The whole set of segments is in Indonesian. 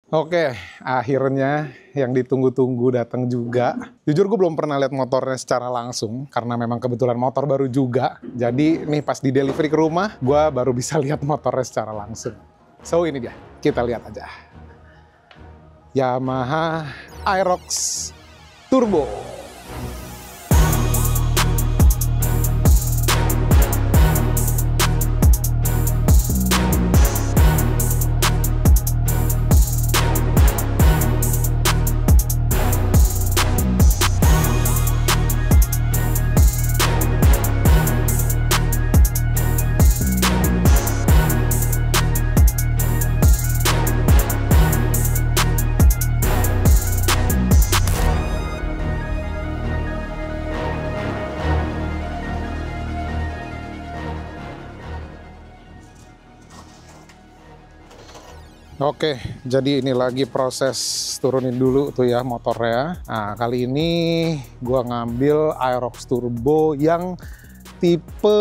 Oke, akhirnya yang ditunggu-tunggu datang juga. Jujur gue belum pernah lihat motornya secara langsung, karena memang kebetulan motor baru juga. Jadi nih pas di delivery ke rumah, gue baru bisa lihat motornya secara langsung. So ini dia, kita lihat aja. Yamaha Aerox Turbo. Oke, jadi ini lagi proses turunin dulu tuh ya motornya. Nah, kali ini gua ngambil Aerox Turbo yang tipe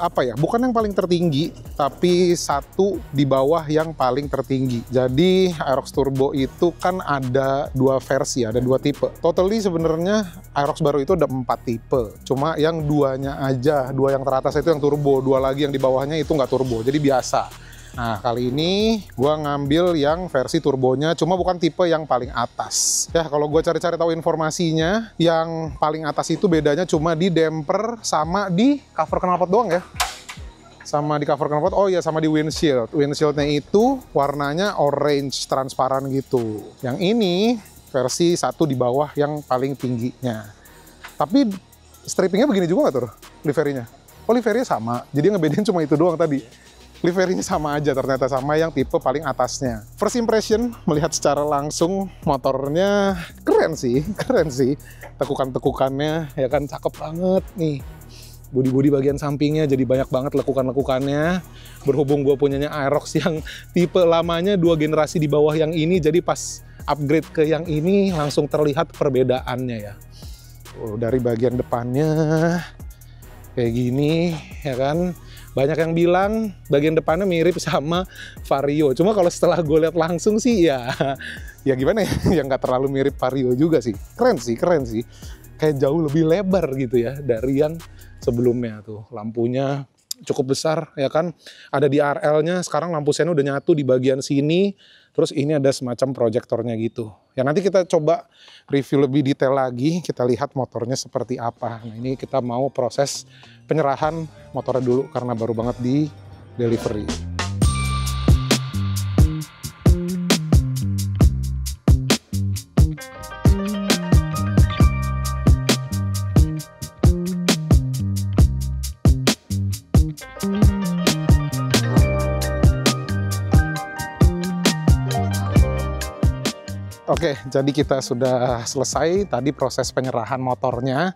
apa ya? Bukan yang paling tertinggi, tapi satu di bawah yang paling tertinggi. Jadi Aerox Turbo itu kan ada dua versi, ada dua tipe. Totally sebenarnya Aerox baru itu ada 4 tipe. Cuma yang duanya aja, dua yang teratas itu yang turbo, dua lagi yang di bawahnya itu nggak turbo, jadi biasa. Nah, kali ini gue ngambil yang versi turbonya, cuma bukan tipe yang paling atas. Ya, kalau gue cari-cari tahu informasinya, yang paling atas itu bedanya cuma di damper sama di cover knalpot doang ya. Sama di cover knalpot, oh iya sama di windshield. Windshieldnya itu warnanya orange transparan gitu. Yang ini versi satu di bawah yang paling tingginya. Tapi strippingnya begini juga nggak tuh liverynya? Oh, liverynya sama, jadi ngebedain cuma itu doang tadi. Liverynya sama aja, ternyata sama yang tipe paling atasnya. First impression, melihat secara langsung motornya keren sih. Tekukan-tekukannya ya kan cakep banget nih. Bodi-bodi bagian sampingnya jadi banyak banget lekukan-lekukannya. Berhubung gue punyanya Aerox yang tipe lamanya 2 generasi di bawah yang ini, jadi pas upgrade ke yang ini langsung terlihat perbedaannya ya. Dari bagian depannya kayak gini ya kan. Banyak yang bilang bagian depannya mirip sama Vario. Cuma kalau setelah gue lihat langsung sih ya gimana ya, ya nggak terlalu mirip Vario juga sih. Keren sih. Kayak jauh lebih lebar gitu ya dari yang sebelumnya tuh. Lampunya cukup besar ya kan. Ada di RL-nya, sekarang lampu sennya udah nyatu di bagian sini. Terus ini ada semacam proyektornya gitu. Ya nanti kita coba review lebih detail lagi, kita lihat motornya seperti apa. Nah ini kita mau proses penyerahan motornya dulu karena baru banget di delivery. Oke, jadi kita sudah selesai tadi proses penyerahan motornya.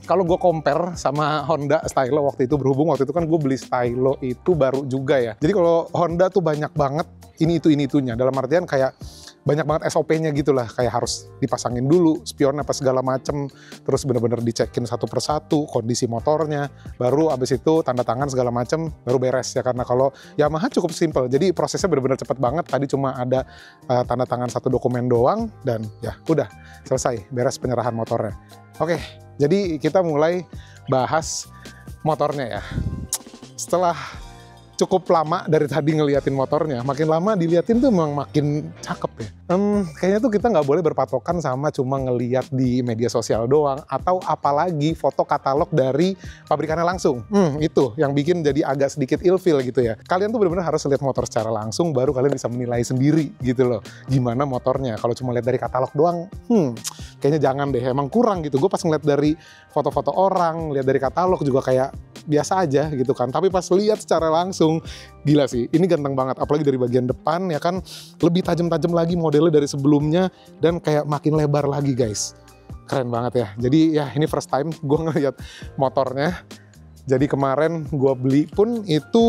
Kalau gue compare sama Honda Stylo waktu itu, berhubung waktu itu kan gue beli Stylo itu baru juga ya. Jadi kalau Honda tuh banyak banget ini itunya. Dalam artian kayak banyak banget SOP-nya gitu lah. Kayak harus dipasangin dulu spion apa segala macem. Terus bener-bener dicekin satu persatu kondisi motornya. Baru abis itu tanda tangan segala macem baru beres ya. Karena kalau Yamaha cukup simple. Jadi prosesnya bener-bener cepet banget. Tadi cuma ada tanda tangan satu dokumen doang. Dan ya udah selesai beres penyerahan motornya. Oke, jadi kita mulai bahas motornya ya. Setelah cukup lama dari tadi ngeliatin motornya, makin lama diliatin tuh memang makin cakep ya. Kayaknya tuh kita nggak boleh berpatokan sama cuma ngeliat di media sosial doang, atau apalagi foto katalog dari pabrikannya langsung. Itu yang bikin jadi agak sedikit ilfeel gitu ya. Kalian tuh bener-bener harus lihat motor secara langsung, baru kalian bisa menilai sendiri gitu loh. Gimana motornya, kalau cuma lihat dari katalog doang, kayaknya jangan deh, emang kurang gitu. Gue pas ngeliat dari foto-foto orang, lihat dari katalog juga kayak biasa aja gitu kan. Tapi pas lihat secara langsung, gila sih, ini ganteng banget. Apalagi dari bagian depan ya kan, lebih tajam-tajam lagi modelnya dari sebelumnya, dan kayak makin lebar lagi guys. Keren banget ya. Jadi ya ini first time gue ngeliat motornya. Jadi kemarin gue beli pun itu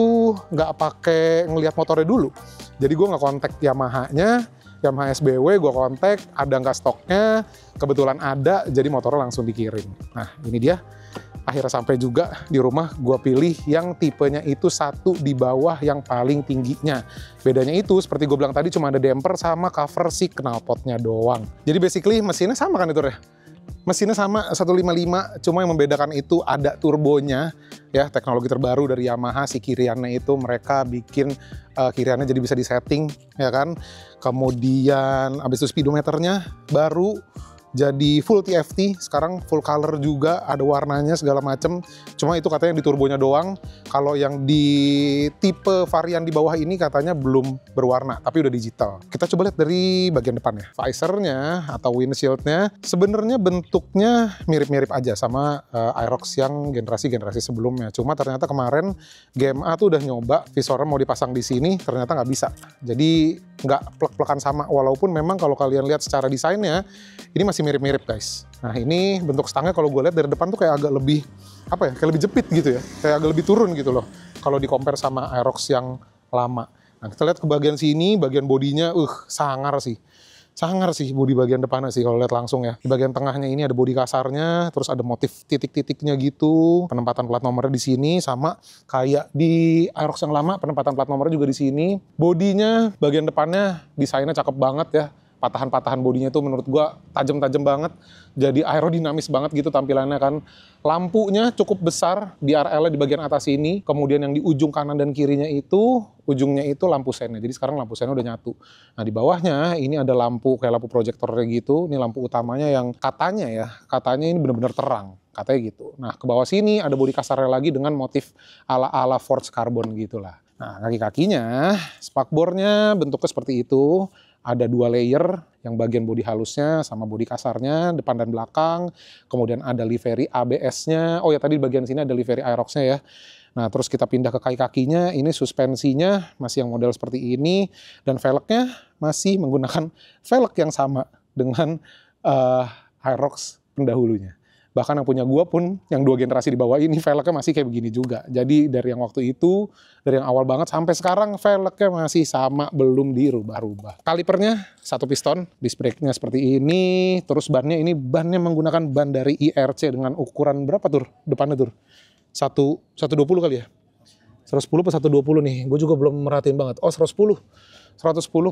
nggak pakai ngeliat motornya dulu. Jadi gue nggak kontak Yamaha-nya, Yamaha SBW gue kontak, ada nggak stoknya, kebetulan ada, jadi motornya langsung dikirim. Nah ini dia Akhirnya sampai juga di rumah, gue pilih yang tipenya itu satu di bawah yang paling tingginya. Bedanya itu, seperti gue bilang tadi, cuma ada damper sama cover si knalpotnya doang. Jadi basically mesinnya sama kan itu ya? Mesinnya sama 155, cuma yang membedakan itu ada turbonya, ya, teknologi terbaru dari Yamaha. Si kiriannya itu mereka bikin kiriannya jadi bisa disetting, ya kan. Kemudian abis itu speedometernya baru jadi full TFT, sekarang full color juga, ada warnanya segala macem. Cuma itu katanya di turbonya doang. Kalau yang di tipe varian di bawah ini katanya belum berwarna, tapi udah digital. Kita coba lihat dari bagian depan ya. Visornya atau windshieldnya sebenarnya bentuknya mirip-mirip aja sama Aerox yang generasi-generasi sebelumnya. Cuma ternyata kemarin GMA tuh udah nyoba visornya mau dipasang di sini, ternyata nggak bisa. Jadi nggak plek-plekan sama, walaupun memang kalau kalian lihat secara desainnya ini masih mirip-mirip guys. Nah ini bentuk stangnya kalau gue lihat dari depan tuh kayak agak lebih apa ya, kayak lebih jepit gitu ya, kayak agak lebih turun gitu loh kalau di compare sama Aerox yang lama. Nah kita lihat ke bagian sini, bagian bodinya sangar sih bodi bagian depannya sih kalau lihat langsung ya. Di bagian tengahnya ini ada bodi kasarnya, terus ada motif titik-titiknya gitu. Penempatan plat nomornya di sini sama kayak di Aerox yang lama, penempatan plat nomornya juga di sini. Bodinya bagian depannya desainnya cakep banget ya. Patahan-patahan bodinya itu menurut gua tajam-tajam banget. Jadi aerodinamis banget gitu tampilannya kan. Lampunya cukup besar di RL di bagian atas ini. Kemudian yang di ujung kanan dan kirinya itu, ujungnya itu lampu sennya. Jadi sekarang lampu sennya udah nyatu. Nah di bawahnya ini ada lampu kayak lampu proyektornya gitu. Ini lampu utamanya yang katanya ini benar-benar terang. Katanya gitu. Nah ke bawah sini ada bodi kasarnya lagi dengan motif ala-ala Forged Carbon gitulah. Nah kaki-kakinya, spakbornya bentuknya seperti itu. Ada 2 layer, yang bagian bodi halusnya sama bodi kasarnya, depan dan belakang. Kemudian ada livery ABS-nya. Oh ya tadi di bagian sini ada livery Aerox-nya ya. Nah terus kita pindah ke kaki-kakinya, ini suspensinya masih yang model seperti ini. Dan velgnya masih menggunakan velg yang sama dengan Aerox pendahulunya. Bahkan yang punya gua pun, yang 2 generasi di bawah ini, velgnya masih kayak begini juga. Jadi dari yang waktu itu, dari yang awal banget sampai sekarang, velgnya masih sama, belum dirubah-rubah. Kalipernya 1 piston, disc brake-nya seperti ini. Terus bannya ini, bannya menggunakan ban dari IRC dengan ukuran berapa tur? Depannya tur? 120 kali ya? 110 per 120 nih, gue juga belum merhatiin banget. Oh 110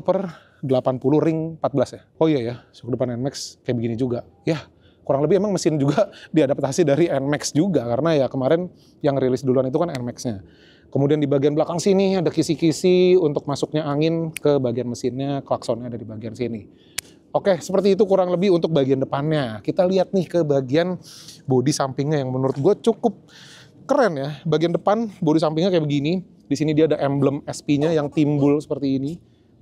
per 80 ring 14 ya? Oh iya ya, suku depan NMAX kayak begini juga. Ya, kurang lebih emang mesin juga diadaptasi dari NMAX juga, karena ya kemarin yang rilis duluan itu kan NMAX-nya. Kemudian di bagian belakang sini ada kisi-kisi untuk masuknya angin ke bagian mesinnya, klaksonnya ada di bagian sini. Oke, seperti itu kurang lebih untuk bagian depannya. Kita lihat nih ke bagian bodi sampingnya yang menurut gue cukup keren ya. Bagian depan bodi sampingnya kayak begini. Di sini dia ada emblem SP-nya yang timbul seperti ini.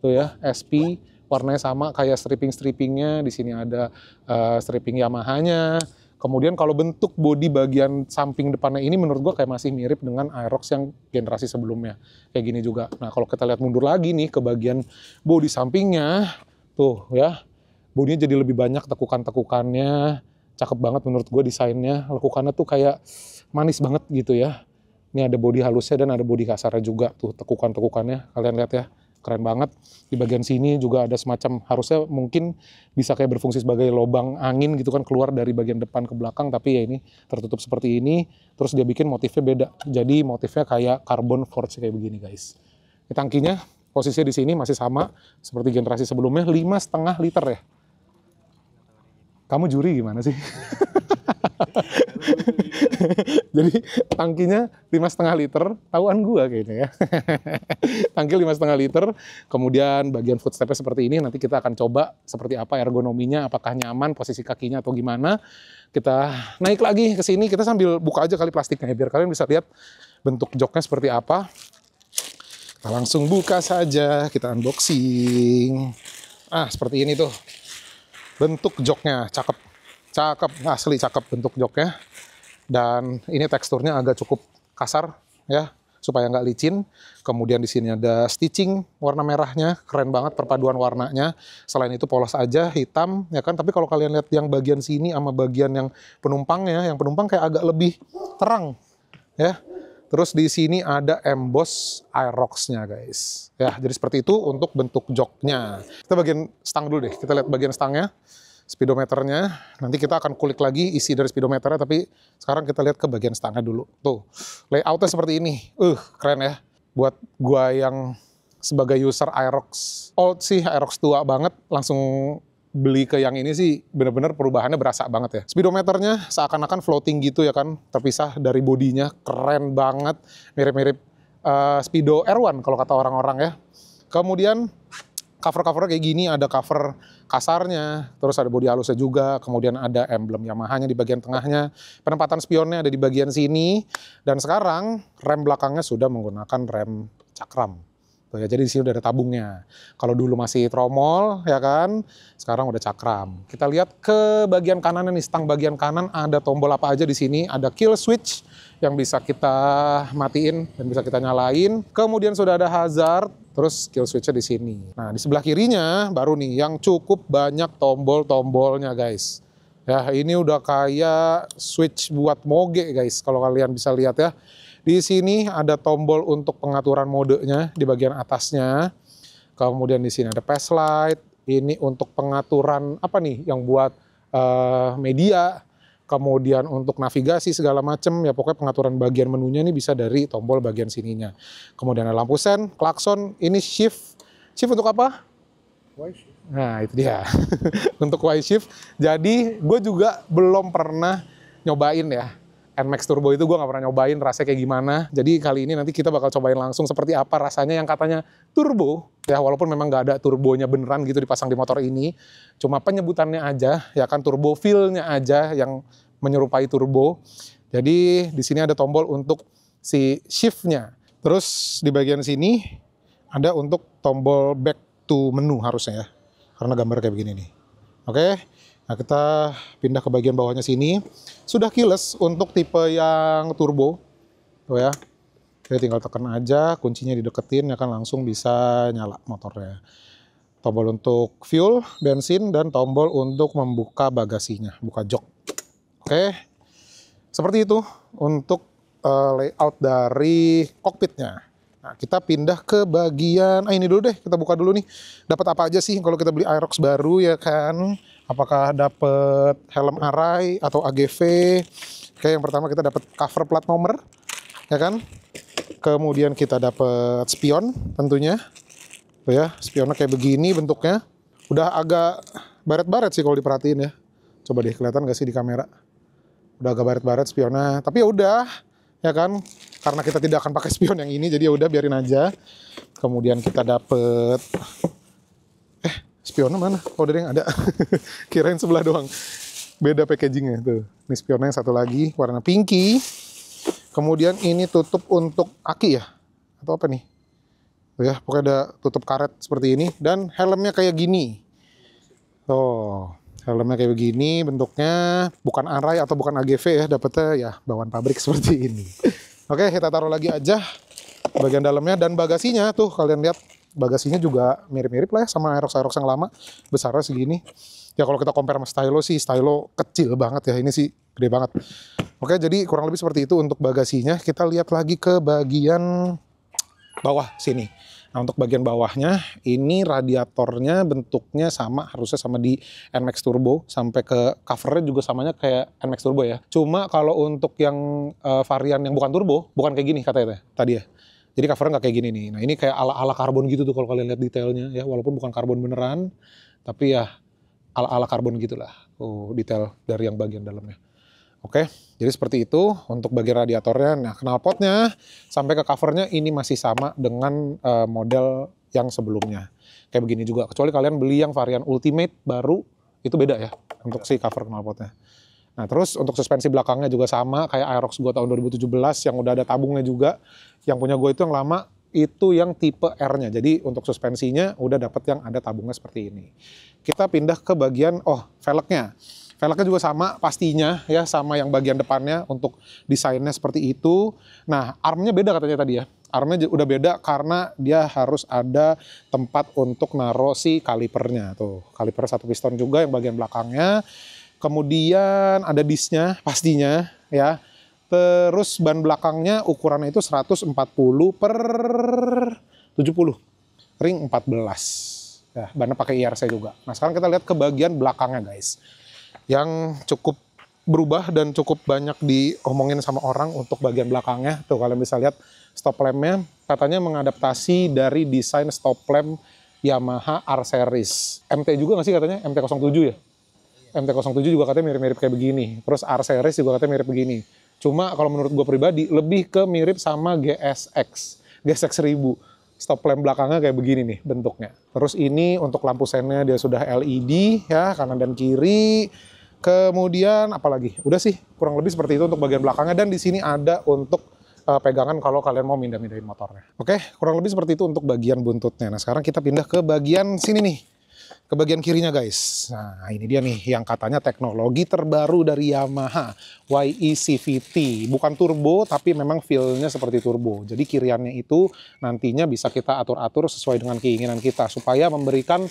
Tuh ya, SP. Warnanya sama kayak stripping-strippingnya, di sini ada stripping Yamaha-nya. Kemudian kalau bentuk bodi bagian samping depannya ini menurut gua kayak masih mirip dengan Aerox yang generasi sebelumnya. Kayak gini juga. Nah kalau kita lihat mundur lagi nih ke bagian bodi sampingnya, tuh ya, bodinya jadi lebih banyak tekukan-tekukannya. Cakep banget menurut gua desainnya. Lekukannya tuh kayak manis banget gitu ya. Ini ada bodi halusnya dan ada bodi kasarnya juga. Tuh tekukan-tekukannya, kalian lihat ya. Keren banget. Di bagian sini juga ada semacam, harusnya mungkin bisa kayak berfungsi sebagai lubang angin gitu kan, keluar dari bagian depan ke belakang, tapi ya ini tertutup seperti ini. Terus dia bikin motifnya beda. Jadi motifnya kayak carbon forge kayak begini guys. Di tangkinya posisinya di sini masih sama seperti generasi sebelumnya, 5,5 liter ya. Kamu juri gimana sih? Jadi tangkinya 5,5 liter, tahuan gua kayaknya ya. Tangki 5,5 liter, kemudian bagian footstepnya seperti ini. Nanti kita akan coba seperti apa ergonominya, apakah nyaman posisi kakinya atau gimana. Kita naik lagi ke sini, kita sambil buka aja kali plastiknya biar kalian bisa lihat bentuk joknya seperti apa. Kita langsung buka saja, kita unboxing. Seperti ini tuh bentuk joknya, cakep, asli cakep bentuk joknya. Dan ini teksturnya agak cukup kasar ya, supaya nggak licin. Kemudian di sini ada stitching warna merahnya, keren banget perpaduan warnanya. Selain itu polos aja, hitam ya kan. Tapi kalau kalian lihat yang bagian sini sama bagian yang penumpangnya, yang penumpang kayak agak lebih terang ya. Terus di sini ada emboss Aerox-nya guys. Ya, jadi seperti itu untuk bentuk joknya. Kita bagian stang dulu deh, kita lihat bagian stangnya. speedometernya. Nanti kita akan kulik lagi isi dari speedometernya, tapi sekarang kita lihat ke bagian stangnya dulu. Tuh, layoutnya seperti ini. Keren ya. Buat gua yang sebagai user Aerox old sih, Aerox tua banget, langsung beli ke yang ini sih bener-bener perubahannya berasa banget ya. Speedometernya seakan-akan floating gitu ya kan, terpisah dari bodinya, keren banget. Mirip-mirip Speedo R1 kalau kata orang-orang ya. Kemudian cover-covernya kayak gini, ada cover kasarnya, terus ada bodi halusnya juga, kemudian ada emblem Yamaha-nya di bagian tengahnya, penempatan spionnya ada di bagian sini, dan sekarang rem belakangnya sudah menggunakan rem cakram. Tuh ya, jadi di sini udah ada tabungnya. Kalau dulu masih tromol, ya kan, sekarang udah cakram. Kita lihat ke bagian kanan nih, stang bagian kanan ada tombol apa aja di sini, ada kill switch yang bisa kita matiin dan bisa kita nyalain. Kemudian sudah ada hazard, terus kill switch-nya di sini. Nah, di sebelah kirinya baru nih yang cukup banyak tombol-tombolnya, guys. Ya, ini udah kayak switch buat moge, guys, kalau kalian bisa lihat ya. Di sini ada tombol untuk pengaturan modenya di bagian atasnya. Kemudian di sini ada pass light. Ini untuk pengaturan apa nih yang buat media. Kemudian untuk navigasi segala macam, ya pokoknya pengaturan bagian menunya ini bisa dari tombol bagian sininya. Kemudian ada lampu sen, klakson, ini shift. Shift untuk apa? Y shift. Nah itu dia, untuk Y shift. Jadi gue juga belum pernah nyobain ya. NMAX Turbo itu gue nggak pernah nyobain rasanya kayak gimana. Jadi kali ini nanti kita bakal cobain langsung seperti apa rasanya yang katanya turbo. Ya walaupun memang nggak ada turbonya beneran gitu dipasang di motor ini. Cuma penyebutannya aja, ya kan turbo feel-nya aja yang menyerupai turbo. Jadi di sini ada tombol untuk si shift-nya. Terus di bagian sini ada untuk tombol back to menu harusnya ya. Karena gambar kayak begini nih. Oke. Nah kita pindah ke bagian bawahnya sini. Sudah keyless untuk tipe yang turbo. Tuh ya. Jadi tinggal tekan aja, kuncinya dideketin ya kan langsung bisa nyala motornya. Tombol untuk fuel, bensin, dan tombol untuk membuka bagasinya, buka jok. Oke. Seperti itu untuk layout dari kokpitnya. Nah, kita pindah ke bagian, ini dulu deh, kita buka dulu nih. Dapat apa aja sih kalau kita beli Aerox baru ya kan? Apakah dapat helm Arai atau AGV? Oke, yang pertama kita dapat cover plat nomor, ya kan? Kemudian kita dapat spion tentunya. Tuh ya, spionnya kayak begini bentuknya. Udah agak baret-baret sih kalau diperhatiin ya. Coba deh, kelihatan gak sih di kamera? Udah agak baret-baret spionnya, tapi ya udah, ya kan? Karena kita tidak akan pakai spion yang ini, jadi ya udah biarin aja. Kemudian kita dapat spionnya mana? Oh, udah yang ada. Kirain sebelah doang. Beda packagingnya tuh. Ini spionnya yang satu lagi warna pinky. Kemudian ini tutup untuk aki ya? Atau apa nih? Tuh ya, pokoknya ada tutup karet seperti ini. Dan helmnya kayak gini. Tuh, helmnya kayak begini bentuknya. Bukan Arai atau bukan AGV ya. Dapetnya ya bawaan pabrik seperti ini. Oke, kita taruh lagi aja bagian dalamnya. Dan bagasinya tuh kalian lihat. Bagasinya juga mirip-mirip lah ya sama Aerox yang lama. Besarnya segini. Ya kalau kita compare sama Stylo sih, Stylo kecil banget ya. Ini sih gede banget. Oke, jadi kurang lebih seperti itu untuk bagasinya. Kita lihat lagi ke bagian bawah sini. Nah, untuk bagian bawahnya, ini radiatornya bentuknya sama, harusnya sama di NMAX Turbo. Sampai ke covernya juga samanya kayak NMAX Turbo ya. Cuma kalau untuk yang varian yang bukan turbo, bukan kayak gini katanya tadi ya. Jadi covernya nggak kayak gini nih. Nah ini kayak ala-ala karbon gitu tuh kalau kalian lihat detailnya ya. Walaupun bukan karbon beneran, tapi ya ala-ala karbon gitulah. Oh, detail dari yang bagian dalamnya. Oke, jadi seperti itu untuk bagian radiatornya. Nah, knalpotnya sampai ke covernya ini masih sama dengan model yang sebelumnya. Kayak begini juga. Kecuali kalian beli yang varian Ultimate baru, itu beda ya untuk si cover knalpotnya. Nah, terus untuk suspensi belakangnya juga sama kayak Aerox gue tahun 2017 yang udah ada tabungnya juga. Yang punya gue itu yang lama itu yang tipe R-nya. Jadi untuk suspensinya udah dapet yang ada tabungnya seperti ini. Kita pindah ke bagian velgnya. Velgnya juga sama pastinya ya sama yang bagian depannya untuk desainnya seperti itu. Nah, armnya beda katanya tadi ya. Armnya udah beda karena dia harus ada tempat untuk naruh si kalipernya. Tuh, kaliper satu piston juga yang bagian belakangnya. Kemudian ada disnya pastinya ya. Terus ban belakangnya ukurannya itu 140 per 70. Ring 14. Ya, bannya pakai IRC juga. Nah, sekarang kita lihat ke bagian belakangnya, guys. Yang cukup berubah dan cukup banyak diomongin sama orang untuk bagian belakangnya. Tuh, kalian bisa lihat stop lampnya katanya mengadaptasi dari desain stop lamp Yamaha R Series. MT juga nggak sih katanya? MT-07 ya? MT-07 juga katanya mirip-mirip kayak begini. Terus R Series juga katanya mirip begini. Cuma kalau menurut gue pribadi, lebih ke mirip sama GSX 1000. Stop lamp belakangnya kayak begini nih bentuknya. Terus ini untuk lampu sennya dia sudah LED ya, kanan dan kiri. Kemudian apalagi? Udah sih, kurang lebih seperti itu untuk bagian belakangnya. Dan di sini ada untuk pegangan kalau kalian mau mindahin motornya. Oke, kurang lebih seperti itu untuk bagian buntutnya. Nah, sekarang kita pindah ke bagian sini nih. Ke bagian kirinya, guys. Nah, ini dia nih yang katanya teknologi terbaru dari Yamaha, YECVT. Bukan turbo, tapi memang feel-nya seperti turbo. Jadi kiriannya itu nantinya bisa kita atur-atur sesuai dengan keinginan kita. Supaya memberikan,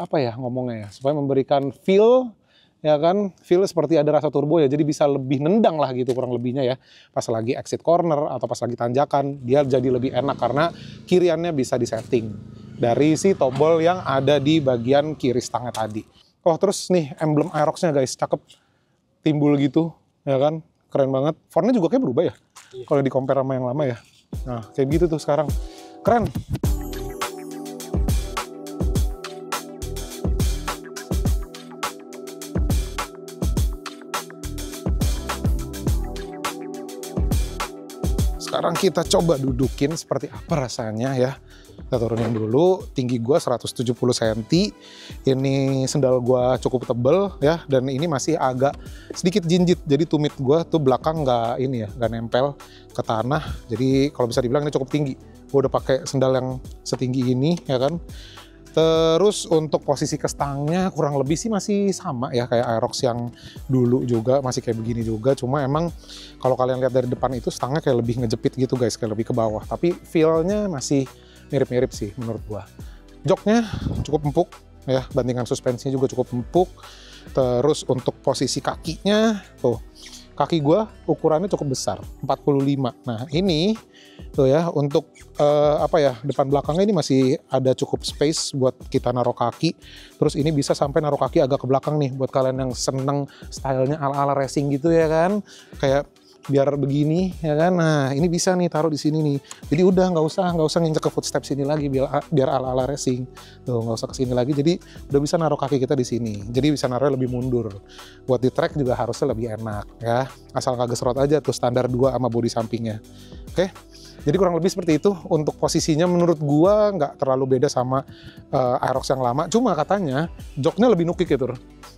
apa ya ngomongnya ya, supaya memberikan feel, ya kan, feel seperti ada rasa turbo ya, jadi bisa lebih nendang lah gitu kurang lebihnya ya. Pas lagi exit corner atau pas lagi tanjakan, dia jadi lebih enak karena kiriannya bisa disetting dari si tombol yang ada di bagian kiri stangnya tadi. Oh, terus nih emblem Aerox-nya guys, cakep, timbul gitu, ya kan, keren banget. Fontnya juga kayak berubah ya, kalau di compare sama yang lama ya. Nah, kayak gitu tuh sekarang, keren. Sekarang kita coba dudukin seperti apa rasanya ya. Kita turunin dulu, tinggi gua 170 cm. Ini sendal gua cukup tebel ya, dan ini masih agak sedikit jinjit. Jadi tumit gua tuh belakang nggak ini ya, nggak nempel ke tanah. Jadi kalau bisa dibilang ini cukup tinggi. Gua udah pakai sendal yang setinggi ini ya kan. Terus untuk posisi ke stangnya kurang lebih sih masih sama ya kayak Aerox yang dulu juga, masih kayak begini juga. Cuma emang kalau kalian lihat dari depan itu stangnya kayak lebih ngejepit gitu guys, kayak lebih ke bawah. Tapi feel-nya masih mirip-mirip sih menurut gua. Joknya cukup empuk ya, bandingan suspensinya juga cukup empuk. Terus untuk posisi kakinya tuh, kaki gua ukurannya cukup besar, 45. Nah ini tuh ya, untuk apa ya, depan belakangnya ini masih ada cukup space buat kita naruh kaki. Terus ini bisa sampai naruh kaki agak ke belakang nih, buat kalian yang seneng stylenya ala-ala racing gitu ya kan, kayak biar begini ya kan. Nah ini bisa nih taruh di sini nih, jadi udah nggak usah nginjek ke footstep sini lagi, biar ala-ala racing tuh, nggak usah kesini lagi. Jadi udah bisa naruh kaki kita di sini, jadi bisa naruhnya lebih mundur. Buat di track juga harusnya lebih enak ya, asal nggak gesrot aja tuh, standar 2 sama bodi sampingnya. Oke, jadi kurang lebih seperti itu. Untuk posisinya menurut gua nggak terlalu beda sama Aerox yang lama, cuma katanya joknya lebih nukik gitu,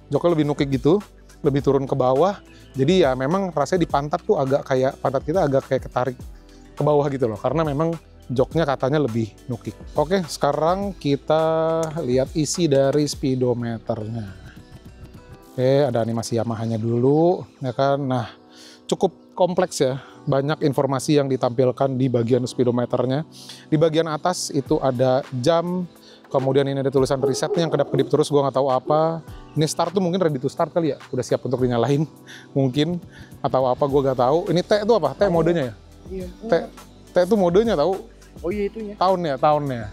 joknya lebih nukik gitu, lebih turun ke bawah. Jadi ya memang rasanya di pantat tuh agak kayak, pantat kita agak kayak ketarik ke bawah gitu loh, karena memang joknya katanya lebih nukik. Oke, sekarang kita lihat isi dari speedometernya. Oke, ada animasi Yamaha-nya dulu ya kan. Nah, cukup kompleks ya, banyak informasi yang ditampilkan di bagian speedometernya. Di bagian atas itu ada jam, kemudian ini ada tulisan resetnya yang kedap-kedip terus, gua nggak tahu apa. Ini start tuh mungkin ready to start kali ya, udah siap untuk dinyalain mungkin, atau apa gua nggak tahu. Ini T itu apa? T modenya ya? Iya. T itu modenya tahu? Oh iya itunya. Tahunnya.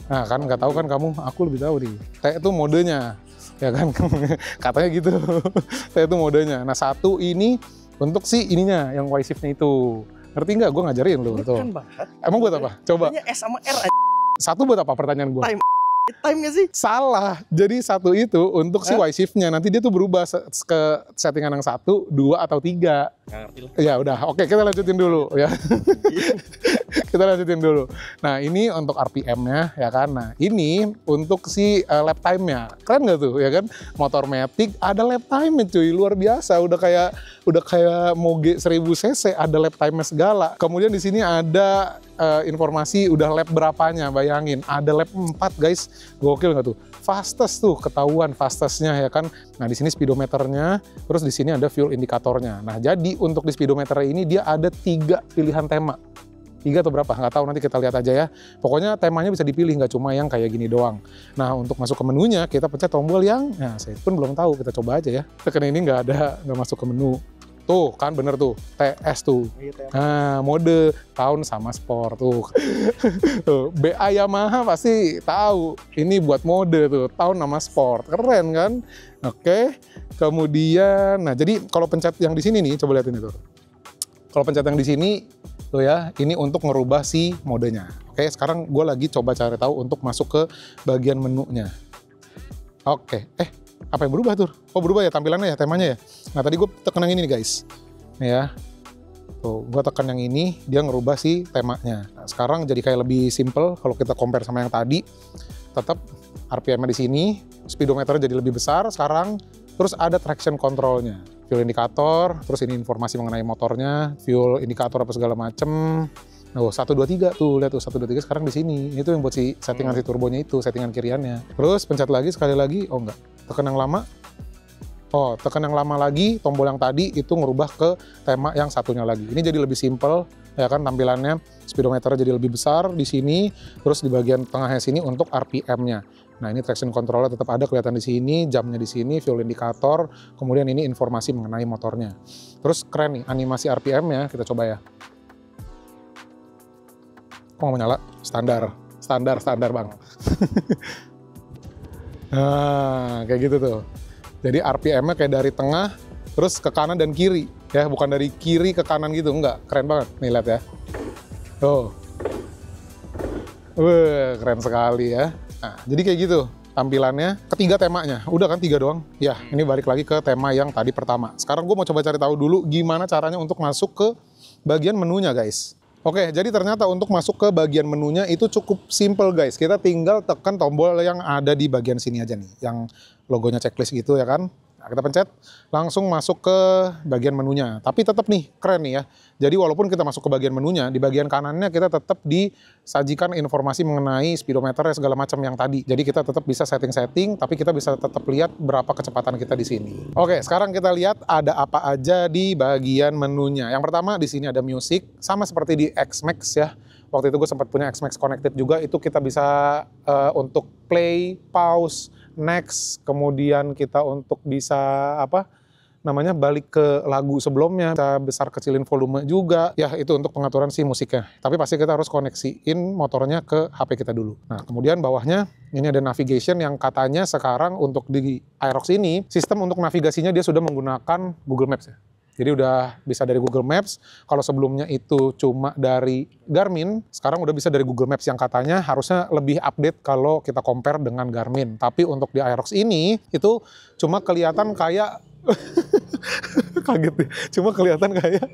Nah kan nggak tahu kan kamu, aku lebih tahu nih. T itu modenya, ya kan? Katanya gitu. T itu modenya. Nah satu ini untuk si ininya, yang Y shift-nya itu. Ngerti nggak? Gue ngajarin lu. Keren banget. Emang buat apa? Coba. S sama R aja. Satu buat apa pertanyaan gue? Time nggak sih? Salah. Jadi satu itu untuk si Y shift-nya. Nanti dia tuh berubah ke settingan yang 1, 2, atau 3. Nggak ngerti lah. Ya udah, oke kita lanjutin dulu ya. Kita lanjutin dulu. Nah ini untuk RPM-nya ya kan. Nah ini untuk si lap time-nya. Keren nggak tuh ya kan? Motor Matic ada lap time-nya cuy, luar biasa. Udah kayak Moge 1000 cc, ada lap time-nya segala. Kemudian di sini ada informasi udah lap berapanya, bayangin. Ada lap 4 guys. Gokil nggak tuh? Fastest tuh, ketahuan fastestnya ya kan. Nah di sini speedometernya, terus di sini ada fuel indikatornya. Nah jadi untuk di speedometer ini dia ada 3 pilihan tema. 3 atau berapa, nggak tahu, nanti kita lihat aja ya. Pokoknya temanya bisa dipilih, nggak cuma yang kayak gini doang. Nah untuk masuk ke menunya kita pencet tombol yang, nah saya pun belum tahu, kita coba aja ya. Tekan ini nggak masuk ke menu. Tuh kan bener tuh, TS tuh. Iya, TS. Nah, mode tahun sama sport tuh. Tuh, BA Yamaha pasti tahu. Ini buat mode tuh, tahun sama sport. Keren kan? Oke. Kemudian, nah jadi kalau pencet yang di sini nih, coba lihat ini tuh. Kalau pencet yang di sini tuh ya, ini untuk ngerubah si modenya. Oke, sekarang gue lagi coba cari tahu untuk masuk ke bagian menunya. Oke, apa yang berubah tuh? Oh berubah ya tampilannya ya, temanya ya. Nah tadi gue tekan yang ini nih guys. Nih ya. Tuh, gue tekan yang ini, dia ngerubah si temanya. Nah, sekarang jadi kayak lebih simple kalau kita compare sama yang tadi. Tetap RPM-nya di sini, speedometer jadi lebih besar sekarang. Terus ada traction control-nya. Fuel indikator, terus ini informasi mengenai motornya, fuel indikator apa segala macem. Nah, 1, 2, 3 tuh, lihat tuh 1, 2, 3 sekarang di sini. Itu yang buat si settingan si turbonya itu, settingan kiriannya. Terus pencet lagi sekali lagi, oh enggak. Tekan yang lama. Oh, tekan yang lama lagi, tombol yang tadi itu ngerubah ke tema yang satunya lagi. Ini jadi lebih simple, ya kan tampilannya. Speedometer jadi lebih besar di sini, terus di bagian tengahnya sini untuk RPM-nya. Nah, ini traction control-nya tetap ada kelihatan di sini, jamnya di sini, fuel indikator, kemudian ini informasi mengenai motornya. Terus keren nih animasi RPM-nya, kita coba ya. Kok nggak menyala? Standar bang. Nah, kayak gitu tuh. Jadi RPM-nya kayak dari tengah, terus ke kanan dan kiri. Ya, bukan dari kiri ke kanan gitu, enggak. Keren banget. Nih, lihat ya. Tuh. Wah, keren sekali ya. Nah, jadi kayak gitu tampilannya. Ketiga temanya. Udah kan 3 doang? Ya, ini balik lagi ke tema yang tadi pertama. Sekarang gue mau coba cari tahu dulu gimana caranya untuk masuk ke bagian menunya, guys. Oke, jadi ternyata untuk masuk ke bagian menunya itu cukup simple guys. Kita tinggal tekan tombol yang ada di bagian sini aja nih. Yang logonya checklist gitu ya kan. Nah, kita pencet, langsung masuk ke bagian menunya. Tapi tetap nih, keren nih ya. Jadi walaupun kita masuk ke bagian menunya, di bagian kanannya kita tetap disajikan informasi mengenai speedometer segala macam yang tadi. Jadi kita tetap bisa setting-setting, tapi kita bisa tetap lihat berapa kecepatan kita di sini. Oke, sekarang kita lihat ada apa aja di bagian menunya. Yang pertama di sini ada music, sama seperti di X-Max ya. Waktu itu gue sempat punya X-Max Connected juga, itu kita bisa untuk play, pause, next, kemudian kita untuk bisa balik ke lagu sebelumnya, kita besar kecilin volume juga, ya itu untuk pengaturan si musiknya. Tapi pasti kita harus koneksiin motornya ke HP kita dulu. Nah kemudian bawahnya ini ada navigation yang katanya sekarang untuk di Aerox ini, sistem untuk navigasinya dia sudah menggunakan Google Maps ya. Jadi udah bisa dari Google Maps, kalau sebelumnya itu cuma dari Garmin, sekarang udah bisa dari Google Maps yang katanya harusnya lebih update kalau kita compare dengan Garmin. Tapi untuk di Aerox ini, itu cuma kelihatan kayak, kaget deh, cuma kelihatan kayak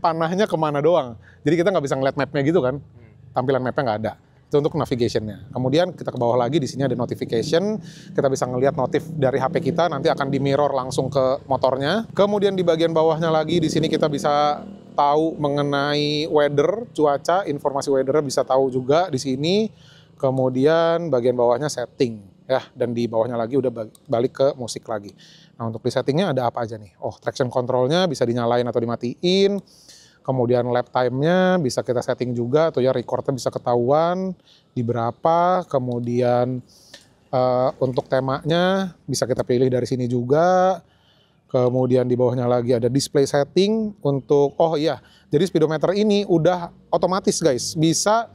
panahnya kemana doang. Jadi kita nggak bisa ngeliat mapnya gitu kan, tampilan mapnya nggak ada. Itu untuk navigation-nya. Kemudian kita ke bawah lagi, di sini ada notification. Kita bisa ngelihat notif dari HP kita, nanti akan di mirror langsung ke motornya. Kemudian di bagian bawahnya lagi, di sini kita bisa tahu mengenai weather, cuaca, informasi weather bisa tahu juga di sini. Kemudian bagian bawahnya setting, ya. Dan di bawahnya lagi udah balik ke musik lagi. Nah untuk di settingnya ada apa aja nih? Oh, traction control-nya bisa dinyalain atau dimatiin. Kemudian lap time-nya bisa kita setting juga, atau ya record-nya bisa ketahuan di berapa. Kemudian untuk temanya bisa kita pilih dari sini juga. Kemudian di bawahnya lagi ada display setting untuk, oh iya, jadi speedometer ini udah otomatis guys, bisa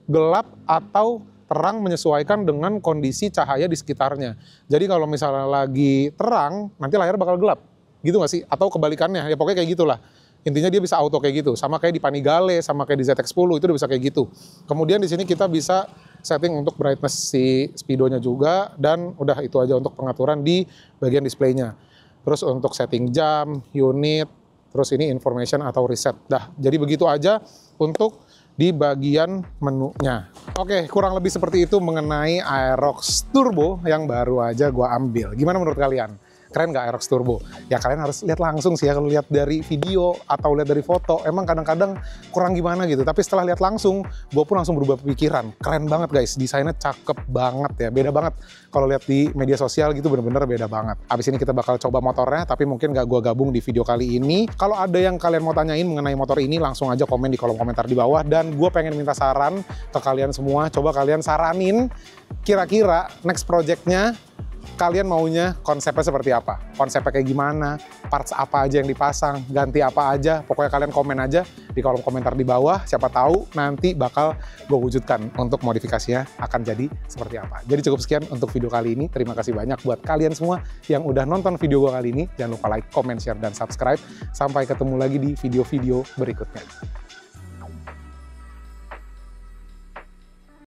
gelap atau terang menyesuaikan dengan kondisi cahaya di sekitarnya. Jadi kalau misalnya lagi terang, nanti layar bakal gelap, gitu nggak sih? Atau kebalikannya, ya pokoknya kayak gitulah. Intinya dia bisa auto kayak gitu, sama kayak di Panigale, sama kayak di ZX-10 itu udah bisa kayak gitu. Kemudian di sini kita bisa setting untuk brightness si speedonya juga, dan udah itu aja untuk pengaturan di bagian displaynya. Terus untuk setting jam, unit, terus ini information atau reset. Dah, jadi begitu aja untuk di bagian menunya. Oke, kurang lebih seperti itu mengenai Aerox Turbo yang baru aja gua ambil. Gimana menurut kalian? Keren nggak Aerox Turbo? Ya kalian harus lihat langsung sih ya, kalau lihat dari video atau lihat dari foto, emang kadang-kadang kurang gimana gitu. Tapi setelah lihat langsung, gue pun langsung berubah pikiran. Keren banget guys, desainnya cakep banget ya, beda banget. Kalau lihat di media sosial gitu bener-bener beda banget. Abis ini kita bakal coba motornya, tapi mungkin nggak gue gabung di video kali ini. Kalau ada yang kalian mau tanyain mengenai motor ini, langsung aja komen di kolom komentar di bawah. Dan gue pengen minta saran ke kalian semua, coba kalian saranin kira-kira next projectnya kalian maunya konsepnya seperti apa? Konsepnya kayak gimana? Parts apa aja yang dipasang? Ganti apa aja? Pokoknya kalian komen aja di kolom komentar di bawah. Siapa tahu nanti bakal gue wujudkan untuk modifikasinya akan jadi seperti apa. Jadi cukup sekian untuk video kali ini. Terima kasih banyak buat kalian semua yang udah nonton video gue kali ini. Jangan lupa like, comment, share, dan subscribe. Sampai ketemu lagi di video-video berikutnya.